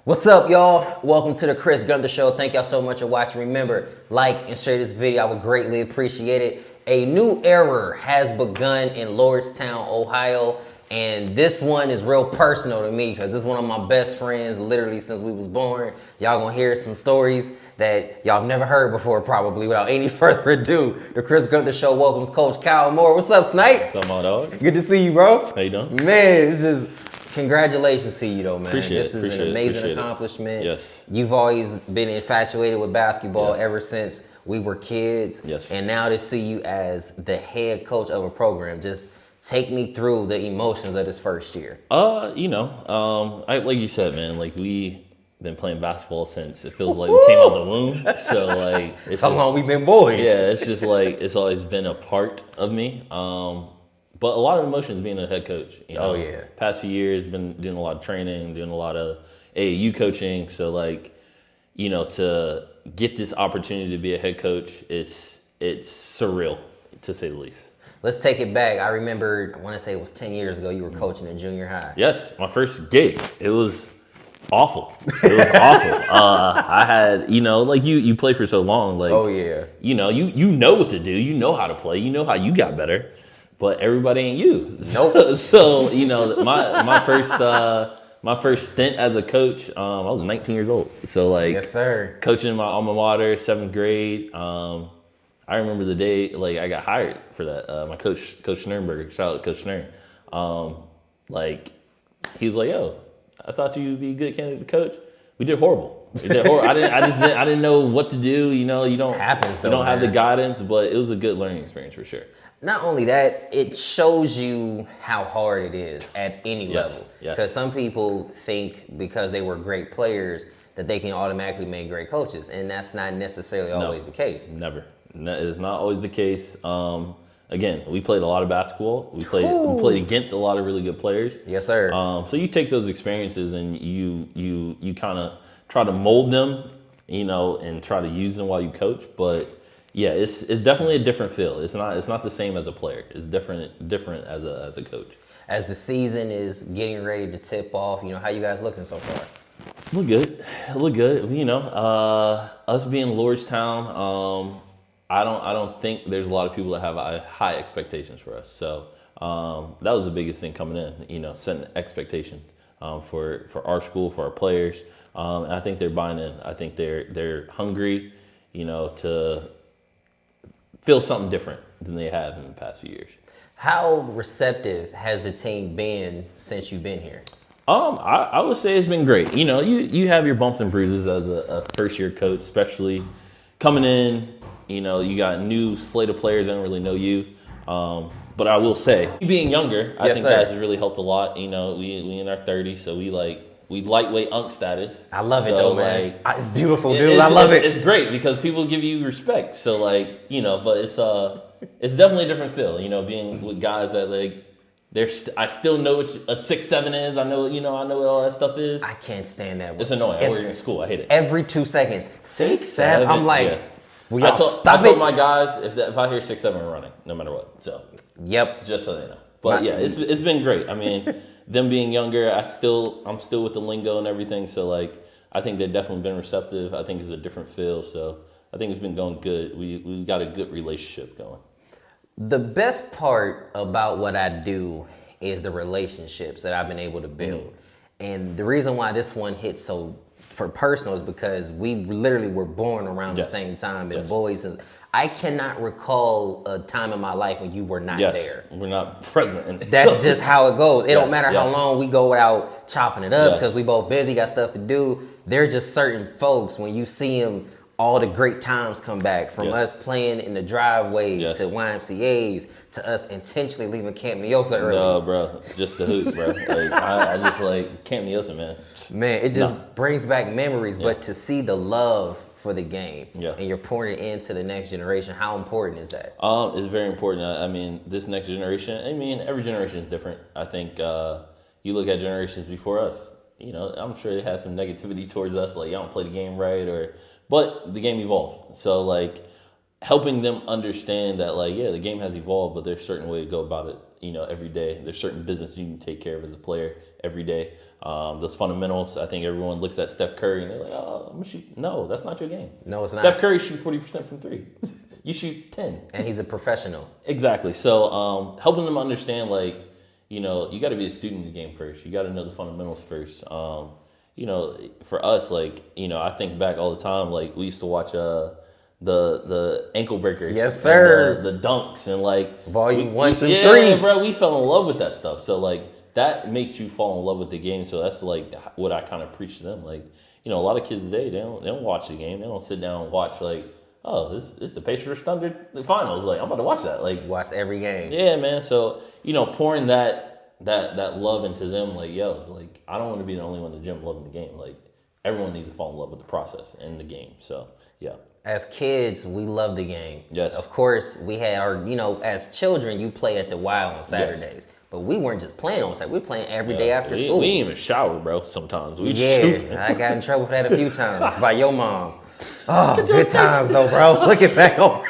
What's up, y'all? Welcome to the Gunther Show. Thank y'all so much for watching. Remember, like and share this video. I would greatly appreciate it. A new era has begun in Lordstown, Ohio, and this one is real personal to me because this is one of my best friends, literally since we was born. Y'all gonna hear some stories that y'all have never heard before, probably. Without any further ado, the Gunther Show welcomes Coach Kyle Moore. What's up, Snipe? What's up, my dog? Good to see you, bro. How you doing? Man, it's just... Congratulations to you, though, man. Appreciate this is an amazing accomplishment. Yes. You've always been infatuated with basketball Yes. ever since we were kids. Yes. And now to see you as the head coach of a program, just take me through the emotions of this first year. Like you said, man, like we been playing basketball since it feels like we came out the womb. So like it's how long we've been boys. Yeah, it's just like it's always been a part of me. But a lot of emotions being a head coach. You know? Oh, yeah. Past few years, been doing a lot of training, doing a lot of AAU coaching. So like, you know, to get this opportunity to be a head coach, it's surreal, to say the least. Let's take it back. I remember, I want to say it was 10 years ago, you were coaching in junior high. Yes, my first gig. It was awful. It was awful. I had, you know, like you play for so long. Like, oh, yeah. You know, you know what to do. You know how to play. You know how you got better. But everybody ain't you. Nope. So, you know, my first stint as a coach, I was 19 years old. So like, yes, sir. Coaching in my alma mater, 7th grade. I remember the day like I got hired for that. My coach Schnernberger, shout out to Coach Schnern. Like he was like, "Yo, I thought you'd be a good candidate to coach." We did horrible. I didn't know what to do. You know, you don't happens though, you don't have the man. guidance, but it was a good learning experience for sure. Not only that, it shows you how hard it is at any level. Yes. Because some people think because they were great players that they can automatically make great coaches, and that's not necessarily always the case. Never. It is not always the case. Again, we played a lot of basketball. We played against a lot of really good players. Yes, sir. So you take those experiences and you kind of try to mold them, you know, and try to use them while you coach. But yeah, it's definitely a different feel. It's not the same as a player. It's different as a coach. As the season is getting ready to tip off, you know, how you guys looking so far? Look good. You know, us being Lordstown, I don't think there's a lot of people that have high expectations for us. So that was the biggest thing coming in. You know, setting expectations for our school, for our players. And I think they're buying in. I think they're hungry, you know, to feel something different than they have in the past few years. How receptive has the team been since you've been here? I would say it's been great. You know, you have your bumps and bruises as a first year coach, especially coming in. You know, you got a new slate of players that don't really know you. But I will say, being younger, I think that has really helped a lot. You know, we in our 30s, so we lightweight unk status. I love it though, man. It's beautiful, dude. I love it. It's great because people give you respect. So like, you know, but it's definitely a different feel. You know, being with guys that like, I still know what a 6'7" is. I know what all that stuff is. I can't stand that. It's annoying. I work in school. I hate it. Every 2 seconds, 6'7". I'm like, yeah. I told my guys if I hear 6'7", I'm running no matter what. So yep, just so they know. But yeah, it's been great. I mean, them being younger, I'm still with the lingo and everything. So like, I think they've definitely been receptive. I think it's a different feel. So I think it's been going good. We got a good relationship going. The best part about what I do is the relationships that I've been able to build. And the reason why this one hits so for personal is because we literally were born around the same time and boys. I cannot recall a time in my life when you were not there. We're not present. That's just how it goes. It don't matter how long we go out chopping it up because we both busy, got stuff to do. There's just certain folks when you see them, all the great times come back from us playing in the driveways to YMCAs to us intentionally leaving Camp Neosa early. No, bro, just the hoops, bro. Like, I just like Camp Neosa, man. Man, it just brings back memories. But to see the love for the game and you're pouring it into the next generation, how important is that? It's very important. I mean, this next generation. I mean, every generation is different. I think you look at generations before us. You know, I'm sure they had some negativity towards us, like y'all don't play the game right, but the game evolved. So like helping them understand that like, yeah, the game has evolved, but there's a certain way to go about it, every day. There's certain business you can take care of as a player every day. Those fundamentals, I think everyone looks at Steph Curry and they're like, oh, I'm gonna shoot. No, that's not your game. No, it's not. Steph Curry shoot 40% from three. You shoot 10. And he's a professional. Exactly. So helping them understand, like, you got to be a student in the game first. You got to know the fundamentals first. For us, like, I think back all the time, like, we used to watch the ankle breakers. Yes, sir. The dunks and, like, Volume 1 through 3. Yeah, bro, we fell in love with that stuff. So, like, that makes you fall in love with the game. So that's, like, what I kind of preach to them. Like, a lot of kids today, they don't watch the game. They don't sit down and watch, like, oh, this is the Pacers Thunder finals. Like, I'm about to watch that. Like, watch every game. Yeah, man. So, pouring that love into them, like, yo, like, I don't want to be the only one in the gym loving the game. Like, everyone needs to fall in love with the process and the game. So, yeah. As kids, we love the game. Yes. Of course, we had our, as children, you play at the Y on Saturdays. Yes. But we weren't just playing on Saturday. We were playing every day after school. We didn't even shower, bro, sometimes. I got in trouble for that a few times by your mom. Oh, good times though, bro. Looking back on,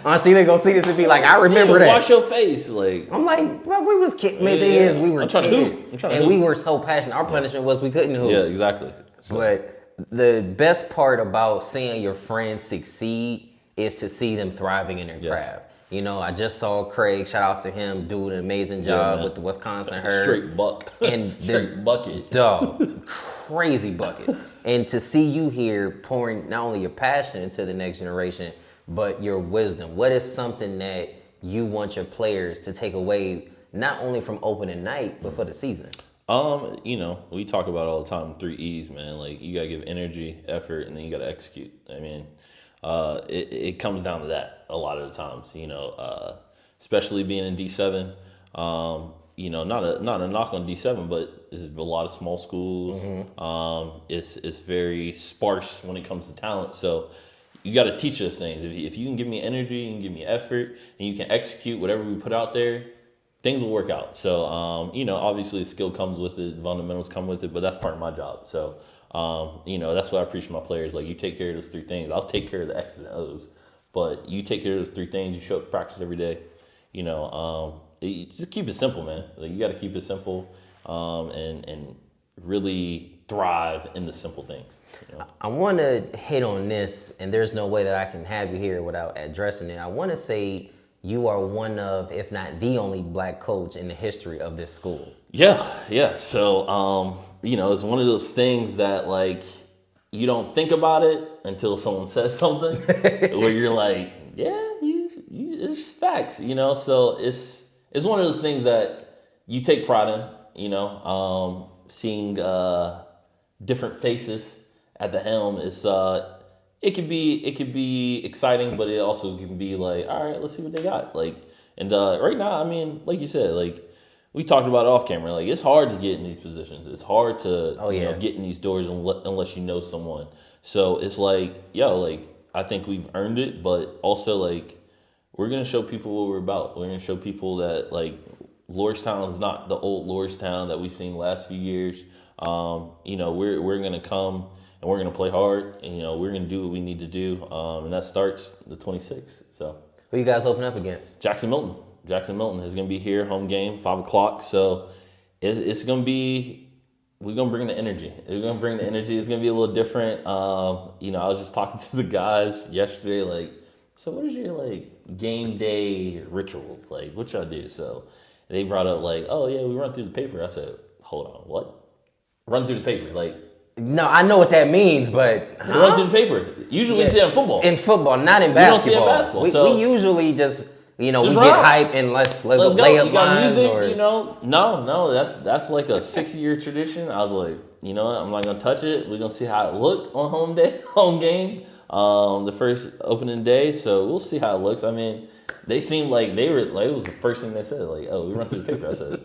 honestly, they gonna see this and be like, I remember that. Wash your face, like. I'm like, bro, we was kids. Man, thing is, we were kids, and we were so passionate. Our punishment was we couldn't hoop. Yeah, exactly. So. But the best part about seeing your friends succeed is to see them thriving in their craft. I just saw Craig, shout out to him, doing an amazing job with the Wisconsin Herd. Straight buck. And straight bucket. Dog, crazy buckets. And to see you here pouring not only your passion into the next generation, but your wisdom. What is something that you want your players to take away, not only from opening night, but for the season? We talk about all the time 3 E's, man. Like, you gotta give energy, effort, and then you gotta execute. I mean, it comes down to that a lot of the times, especially being in D7. Not a knock on D7, but it's a lot of small schools. Mm-hmm. It's very sparse when it comes to talent. So you got to teach those things. If you can give me energy, you can give me effort, and you can execute whatever we put out there, things will work out. So, obviously skill comes with it, the fundamentals come with it, but that's part of my job. So, that's what I preach to my players. Like, you take care of those 3 things. I'll take care of the X's and O's, but you take care of those 3 things. You show up to practice every day. You just keep it simple, man. Like, you got to keep it simple, and really thrive in the simple things. I want to hit on this, and there's no way that I can have you here without addressing it. I want to say you are one of, if not the only black coach in the history of this school. Yeah. So, it's one of those things that, like, you don't think about it until someone says something where you're like, yeah, it's facts, So it's one of those things that you take pride in, seeing different faces at the helm. It could be exciting, but it also can be like, all right, let's see what they got. Like, and right now, I mean, like you said, like, we talked about it off camera. Like, it's hard to get in these positions. It's hard to get in these doors unless you know someone. So it's like, I think we've earned it, but also, like, we're gonna show people what we're about. We're gonna show people that, like, Lordstown is not the old Lordstown that we've seen the last few years. We're gonna come and we're gonna play hard, and we're gonna do what we need to do, and that starts the 26th. So, who you guys open up against? Jackson Milton. Jackson Milton is gonna be here, home game, 5:00. So it's gonna be. We're gonna bring the energy. We're gonna bring the energy. It's gonna be a little different. I was just talking to the guys yesterday, like, so what is your, like, game day rituals? Like, what y'all do? So they brought up, like, oh yeah, we run through the paper. I said, hold on, what? Run through the paper, like. No, I know what that means, but run through the paper. Usually we see it in football. In football, not in basketball. We don't see it in basketball. We usually just we get hype and let's lay up lines. Music, no, that's like a 6-year tradition. I was like, I'm not gonna touch it. We're gonna see how it look on home game, the first opening day. So we'll see how it looks. I mean, they seemed like they were like, it was the first thing they said, like, oh, we run through the paper. I said,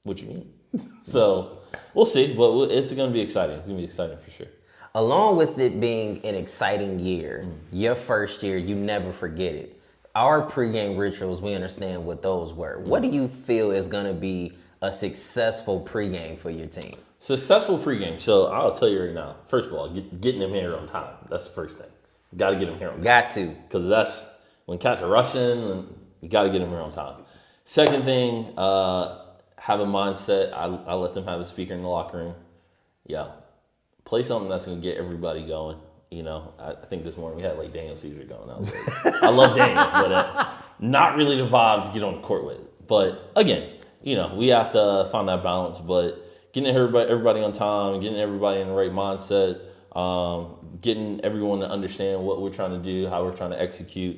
what you mean? So we'll see, but it's going to be exciting. It's going to be exciting for sure. Along with it being an exciting year, your first year, you never forget it. Our pregame rituals, we understand what those were. What do you feel is going to be a successful pregame for your team? Successful pregame. So I'll tell you right now, first of all, getting them here on time. That's the first thing. Got to get them here on time. Got to. Because that's when cats are rushing, you got to get them here on time. Second thing, have a mindset. I let them have a speaker in the locker room. Yeah, play something that's gonna get everybody going. You know, I think this morning we had like Daniel Caesar going. I was like, I love Daniel, but not really the vibes to get on the court with. But again, you know, we have to find that balance. But getting everybody on time, getting everybody in the right mindset, getting everyone to understand what we're trying to do, how we're trying to execute.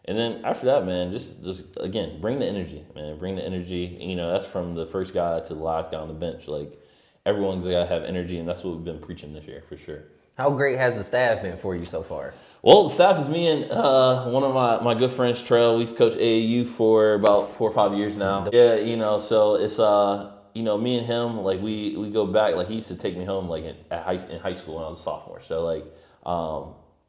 And then after that, man, just again, bring the energy, man. Bring the energy. You know, that's from the first guy to the last guy on the bench. Like, everyone's got to have energy, and that's what we've been preaching this year for sure. How great has the staff been for you so far? Well, the staff is me and one of my good friends, Trail. We've coached AAU for about 4 or 5 years now. Yeah, you know, so it's you know, me and him, like we go back. Like, he used to take me home like in high school when I was a sophomore. So like,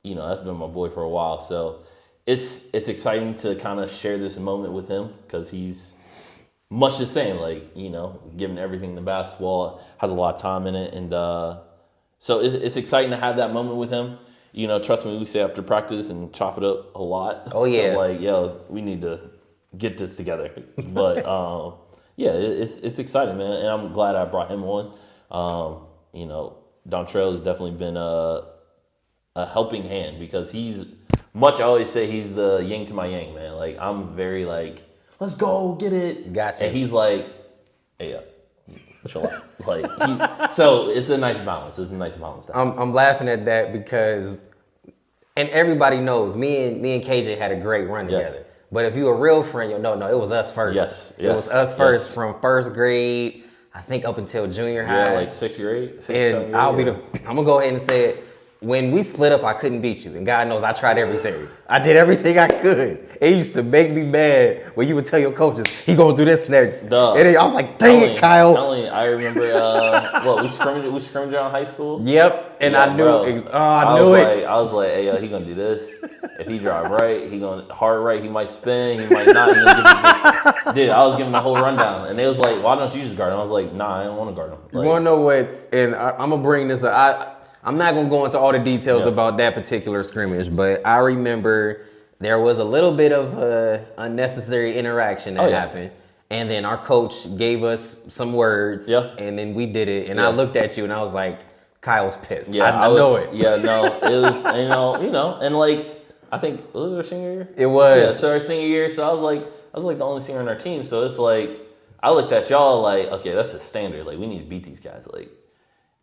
you know, that's been my boy for a while. So it's exciting to kind of share this moment with him because he's much the same. Like, you know, giving everything to basketball, has a lot of time in it, and so it's exciting to have that moment with him. You know, trust me, we stay after practice and chop it up a lot. Oh, yeah. Like, yo, we need to get this together. But, yeah, it's exciting, man. And I'm glad I brought him on. You know, Dontrell has definitely been a helping hand because I always say he's the yin to my yang, man. Like, I'm very like, let's go, get it. Gotcha. And he's like, hey, chill out. Like, so it's a nice balance. It's a nice balance. I'm laughing at that because, and everybody knows me and KJ had a great run together. But if you're a real friend, you'll know, no, it was us first. Yes. It was us first from first grade, I think up until junior high. Yeah, like 6th grade. And I'm gonna go ahead and say it. When we split up, I couldn't beat you. And God knows I tried everything. I did everything I could. It used to make me mad when you would tell your coaches, he gonna do this next. Duh. And I was like, dang it, Kyle. I remember, we scrimmaged around high school. Yep. And yeah, I knew, I knew it. I was like, hey, yo, he gonna do this. If he drive right, he gonna hard right, he might spin, he might not. He gonna give me Dude, I was giving the whole rundown. And they was like, why don't you just guard him? I was like, nah, I don't want to guard him. Like, you wanna know what, and I'm gonna bring this up. I'm not gonna go into all the details about that particular scrimmage, but I remember there was a little bit of unnecessary interaction that happened. And then our coach gave us some words, and then we did it. And I looked at you and I was like, Kyle's pissed. Yeah, I know it. Yeah, no, it was, you know, and like, I think, was it our senior year? It was. Yeah, so our senior year, so I was like the only senior on our team. So it's like, I looked at y'all like, okay, that's a standard. Like, we need to beat these guys. Like,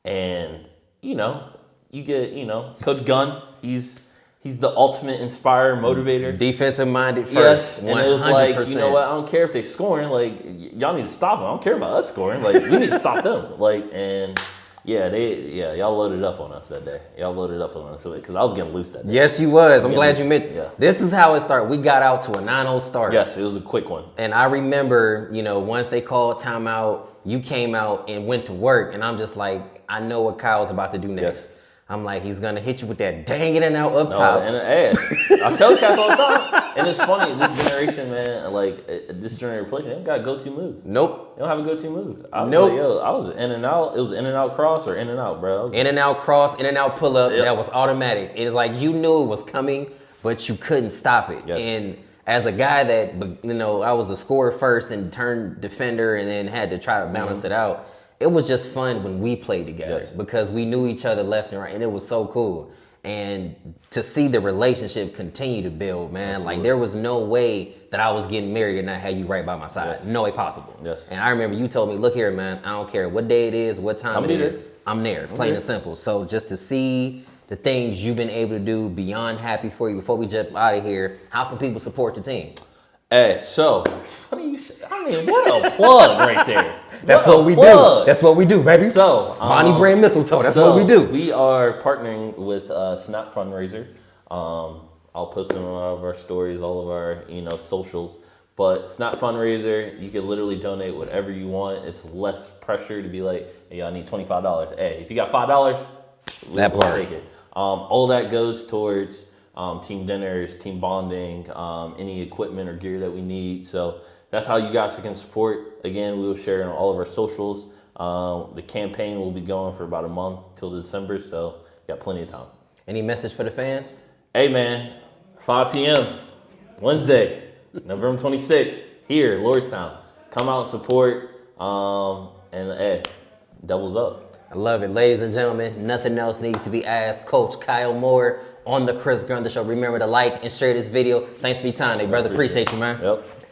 and you know, you get, you know, Coach Gunn, he's the ultimate inspirer, motivator. Defensive minded first. Yes, and it was like, you know what, I don't care if they're scoring, like, y'all need to stop them. I don't care about us scoring. Like, we need to stop them. Like, and y'all loaded up on us that day. Y'all loaded up on us because I was getting loose that day. Yes, you was. I'm glad you mentioned. Yeah. This is how it started. We got out to a 9-0 start. Yes, it was a quick one. And I remember, you know, once they called timeout, you came out and went to work, and I'm just like, I know what Kyle's about to do next. Yes. I'm like, he's gonna hit you with that dang it and out up top. And I tell cats all the time. And it's funny, this generation, man, like this generation play, they don't got go-to moves. Nope. They don't have a go-to move. I was in and out. It was in and out cross or in and out, bro. In and out cross, in and out pull up. That was automatic. It's like you knew it was coming, but you couldn't stop it. Yes. And as a guy that, you know, I was a scorer first and turned defender and then had to try to balance it out. It was just fun when we played together because we knew each other left and right, and it was so cool. And to see the relationship continue to build, man, Absolutely. Like there was no way that I was getting married and not have you right by my side. Yes. No way possible. Yes. And I remember you told me, look here, man, I don't care what day it is, what time it is, I'm there, plain and simple. So just to see the things you've been able to do, beyond happy for you. Before we jump out of here, how can people support the team? Hey, so it's funny you said. I mean, what a plug right there. That's what we do. That's what we do, baby. So, Bonnie Brand Mistletoe. That's what we do. We are partnering with Snap Fundraiser. I'll post them on all of our stories, all of our socials. But Snap Fundraiser, you can literally donate whatever you want. It's less pressure to be like, hey, I need $25. Hey, if you got $5, we'll take it. All that goes towards team dinners, team bonding, any equipment or gear that we need. So that's how you guys can support. Again, we will share it on all of our socials. The campaign will be going for about a month till December, so you got plenty of time. Any message for the fans? Hey man, 5 p.m. Wednesday, November 26th. here, Lordstown. Come out and support. And hey, doubles up. I love it. Ladies and gentlemen, nothing else needs to be asked. Coach Kyle Moore on the Chris Gunther Show. Remember to like and share this video. Thanks for your time, brother. Appreciate you, man. Yep.